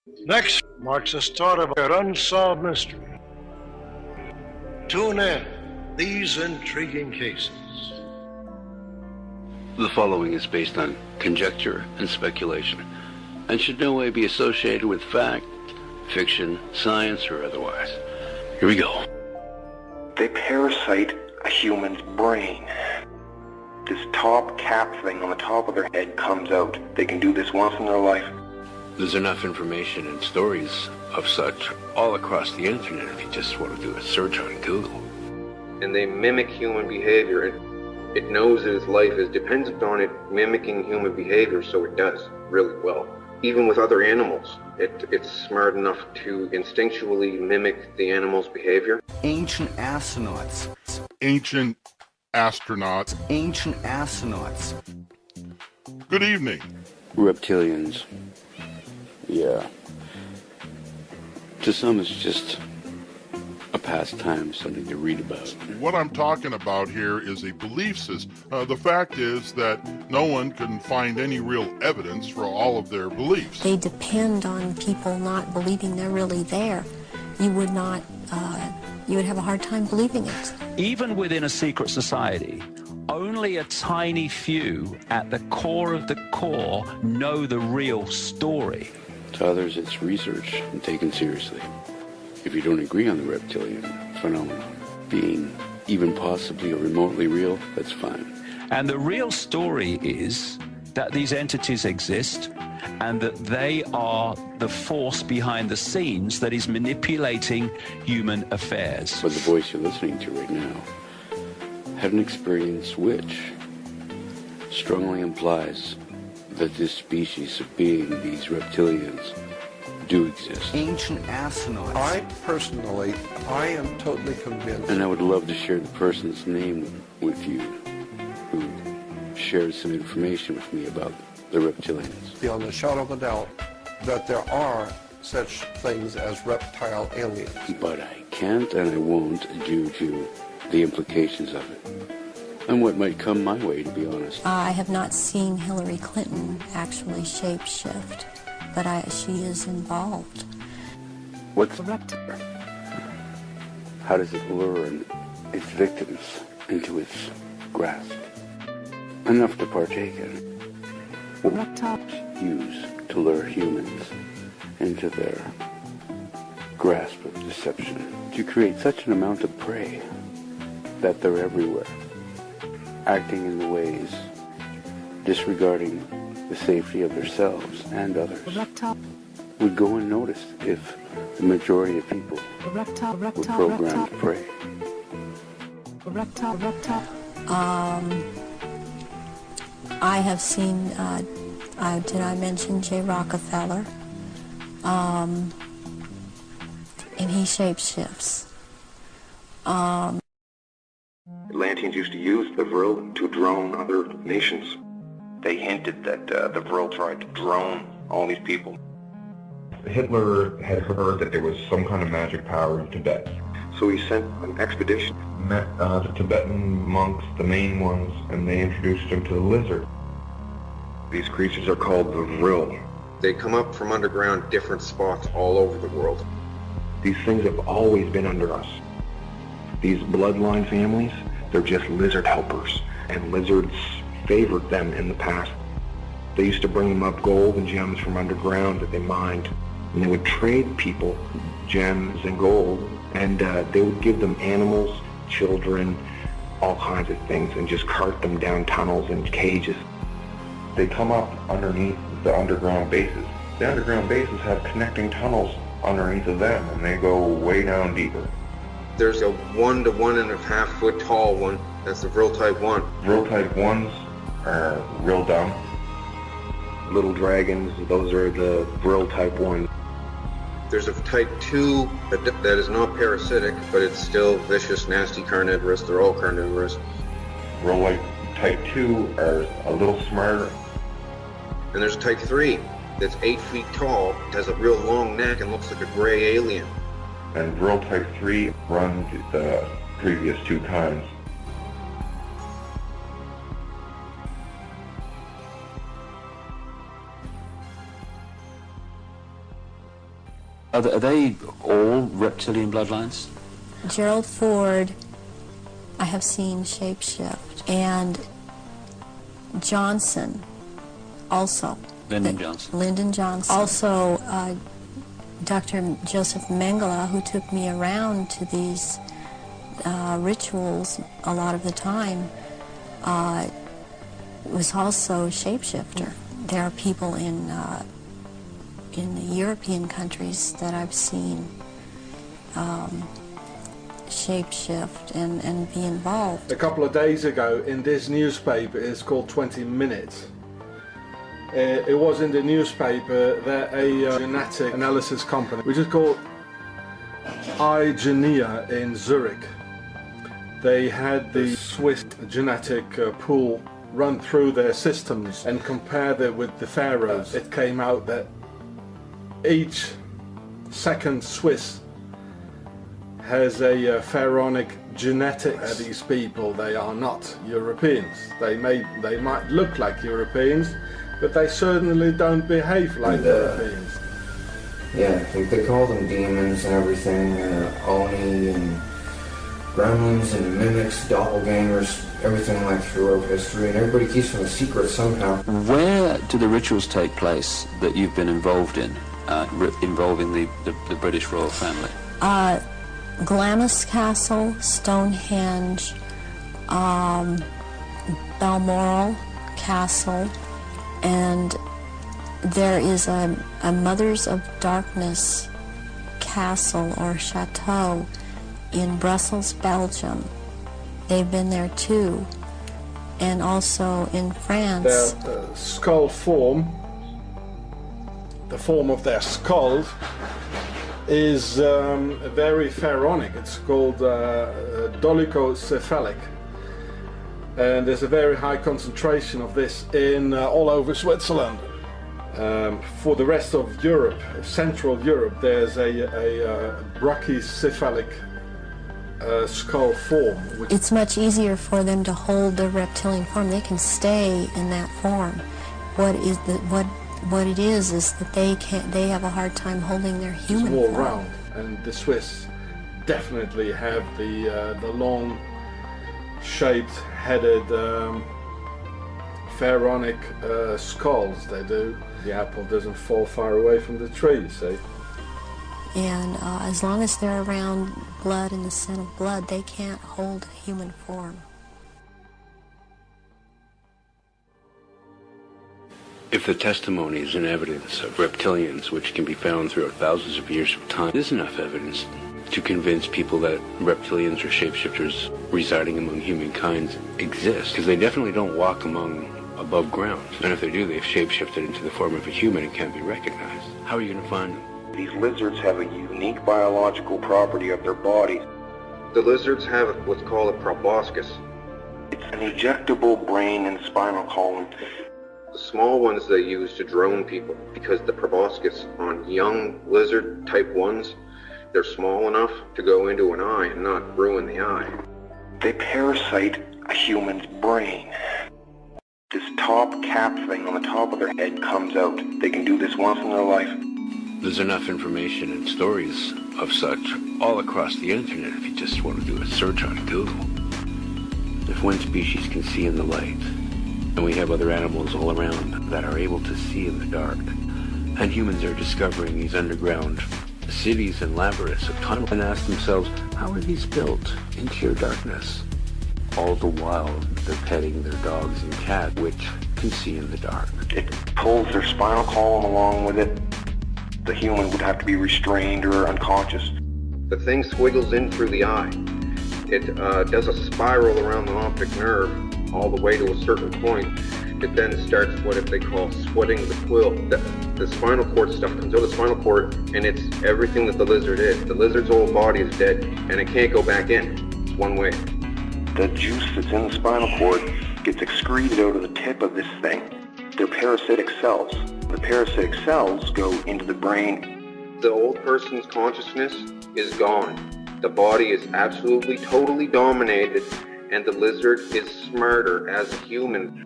Next marks the start of an unsolved mystery. Tune in these intriguing cases. The following is based on conjecture and speculation, and should no way be associated with fact, fiction, science, or otherwise. Here we go. They parasite a human's brain. This top cap thing on the top of their head comes out. They can do this once in their life. There's enough information and stories of such all across the internet if you just want to do a search on Google. And they mimic human behavior. It knows that its life is dependent on it mimicking human behavior, so it does really well. Even with other animals, it's smart enough to instinctually mimic the animal's behavior. Ancient astronauts. Ancient astronauts. Ancient astronauts. Good evening. Reptilians. Yeah. To some it's just a pastime, something to read about. What I'm talking about here is a belief system. The fact is that no one can find any real evidence for all of their beliefs. They depend on people not believing they're really there. You would not, you would have a hard time believing it. Even within a secret society, only a tiny few at the core of the core know the real story. To others, it's research and taken seriously. If you don't agree on the reptilian phenomenon being even possibly or remotely real, that's fine. And the real story is that these entities exist and that they are the force behind the scenes that is manipulating human affairs. But the voice you're listening to right now had an experience which strongly implies that this species of being, these reptilians, do exist. Ancient astronauts. I am totally convinced. And I would love to share the person's name with you who shared some information with me about the reptilians. Beyond a shadow of a doubt that there are such things as reptile aliens. But I can't and I won't due to the implications of it. And what might come my way, to be honest. I have not seen Hillary Clinton actually shapeshift, but she is involved. What's a reptile? How does it lure its victims into its grasp? Enough to partake in. What reptiles use to lure humans into their grasp of deception? To create such an amount of prey that they're everywhere, acting in the ways disregarding the safety of themselves and others, would go unnoticed if the majority of people were programmed to prey. I have seen, did I mention J. Rockefeller? And he shapeshifts. Atlanteans used to use the Vril to drone other nations. They hinted that the Vril tried to drone all these people. Hitler had heard that there was some kind of magic power in Tibet. So he sent an expedition. Met the Tibetan monks, the main ones, and they introduced him to the lizard. These creatures are called the Vril. They come up from underground different spots all over the world. These things have always been under us. These bloodline families, they're just lizard helpers, and lizards favored them in the past. They used to bring them up gold and gems from underground that they mined, and they would trade people gems and gold, and they would give them animals, children, all kinds of things, and just cart them down tunnels and cages. They come up underneath the underground bases. The underground bases have connecting tunnels underneath of them, and they go way down deeper. There's a 1 to 1.5 foot tall one. That's the Vril type 1. Vril type 1s are real dumb. Little dragons, those are the Vril type 1. There's a type 2 that is not parasitic, but it's still vicious, nasty, carnivorous. They're all carnivorous. Vril type 2 are a little smarter. And there's a type 3 that's 8 feet tall, has a real long neck, and looks like a gray alien. And Vril type 3 run the previous 2 kinds. Are they all reptilian bloodlines? Gerald Ford, I have seen shapeshift, and Johnson also. Lyndon Johnson. Lyndon Johnson. Also, Dr. Joseph Mengele, who took me around to these rituals a lot of the time, was also a shapeshifter. There are people in the European countries that I've seen shapeshift and be involved. A couple of days ago in this newspaper, it's called 20 Minutes. It was in the newspaper that a genetic analysis company, which is called iGenia in Zurich, they had the Swiss genetic pool run through their systems and compared it with the pharaohs. It came out that each second Swiss has a pharaonic genetics. These people, they are not Europeans. They might look like Europeans, but they certainly don't behave like Europeans. Yeah, they call them demons and everything, Oni and gremlins and mimics, doppelgangers, everything like throughout history, and everybody keeps them a secret somehow. Where do the rituals take place that you've been involved in, involving the British royal family? Glamis Castle, Stonehenge, Balmoral Castle, and there is a Mothers of Darkness castle or chateau in Brussels, Belgium. They've been there too, and also in France. Their skull form, the form of their skull, is very pharaonic. It's called dolichocephalic, and there's a very high concentration of this in all over Switzerland. For the rest of Europe, Central Europe, there's a brachycephalic skull form. It's much easier for them to hold the reptilian form. They can stay in that form. What it is that they have a hard time holding their human form. It's more round, and the Swiss definitely have the long shaped headed pharaonic skulls. They do. The apple doesn't fall far away from the tree, you see. And as long as they're around blood and the scent of blood, they can't hold human form. If the testimonies and evidence of reptilians, which can be found throughout thousands of years of time, is enough evidence to convince people that reptilians or shapeshifters residing among humankind exist, because they definitely don't walk above ground. And if they do, they've shapeshifted into the form of a human and can't be recognized. How are you going to find them? These lizards have a unique biological property of their bodies. The lizards have what's called a proboscis. It's an ejectable brain and spinal column. The small ones they use to drone people, because the proboscis on young lizard type 1s, they're small enough to go into an eye and not ruin the eye. They parasite a human's brain. This top cap thing on the top of their head comes out. They can do this once in their life. There's enough information and stories of such all across the internet if you just want to do a search on Google. If one species can see in the light, and we have other animals all around that are able to see in the dark, and humans are discovering these underground cities and labyrinths of tunnels and ask themselves, how are these built in sheer darkness? All the while they're petting their dogs and cats, which can see in the dark. It pulls their spinal column along with it. The human would have to be restrained or unconscious. The thing squiggles in through the eye. It does a spiral around the optic nerve all the way to a certain point. It then starts what they call sweating the quill. The spinal cord stuff comes out of the spinal cord, and it's everything that the lizard is. The lizard's whole body is dead, and it can't go back in. It's one way. The juice that's in the spinal cord gets excreted out of the tip of this thing. They're parasitic cells. The parasitic cells go into the brain. The old person's consciousness is gone. The body is absolutely, totally dominated, and the lizard is smarter as a human,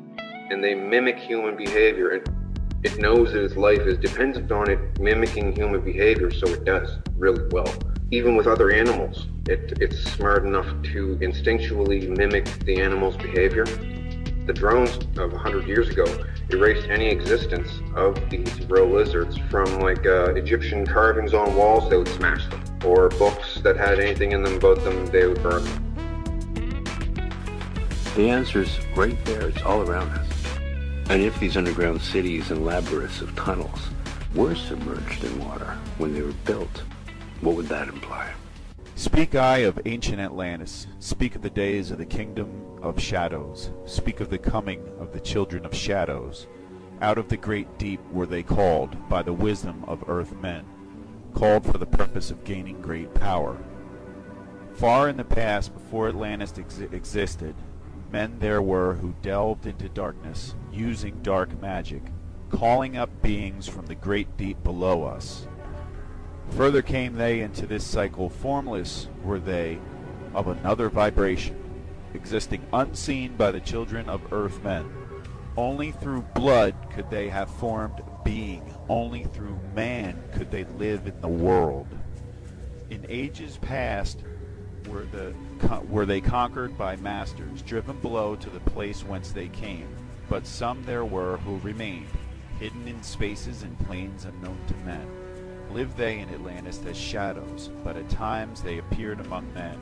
and they mimic human behavior. And It knows that its life is dependent on it mimicking human behavior, so it does really well. Even with other animals, it's smart enough to instinctually mimic the animal's behavior. The drones of 100 years ago erased any existence of these real lizards from like Egyptian carvings on walls. They would smash them, or books that had anything in them about them, they would burn them. The answer's right there. It's all around us. And if these underground cities and labyrinths of tunnels were submerged in water when they were built, what would that imply? Speak I of ancient Atlantis, speak of the days of the kingdom of shadows, speak of the coming of the children of shadows. Out of the great deep were they called by the wisdom of earth men, called for the purpose of gaining great power. Far in the past, before Atlantis existed, men there were who delved into darkness, using dark magic, calling up beings from the great deep below us. Further came they into this cycle, formless were they, of another vibration, existing unseen by the children of earth men. Only through blood could they have formed being, only through man could they live in the world. In ages past were they conquered by masters, driven below to the place whence they came, but some there were who remained, hidden in spaces and plains unknown to men. Lived they in Atlantis as shadows, but at times they appeared among men.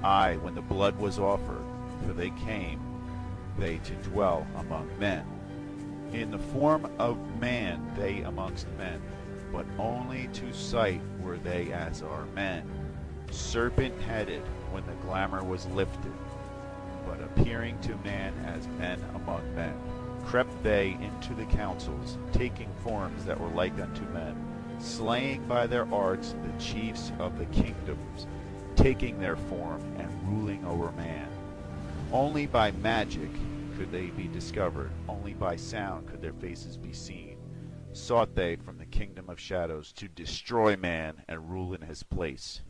Aye, when the blood was offered, for they came, they to dwell among men. In the form of man they amongst men, but only to sight were they as are men. Serpent-headed when the glamour was lifted, but appearing to man as men among men. Crept they into the councils, taking forms that were like unto men, slaying by their arts the chiefs of the kingdoms, taking their form and ruling over man. Only by magic could they be discovered, only by sound could their faces be seen. Sought they from the kingdom of shadows to destroy man and rule in his place.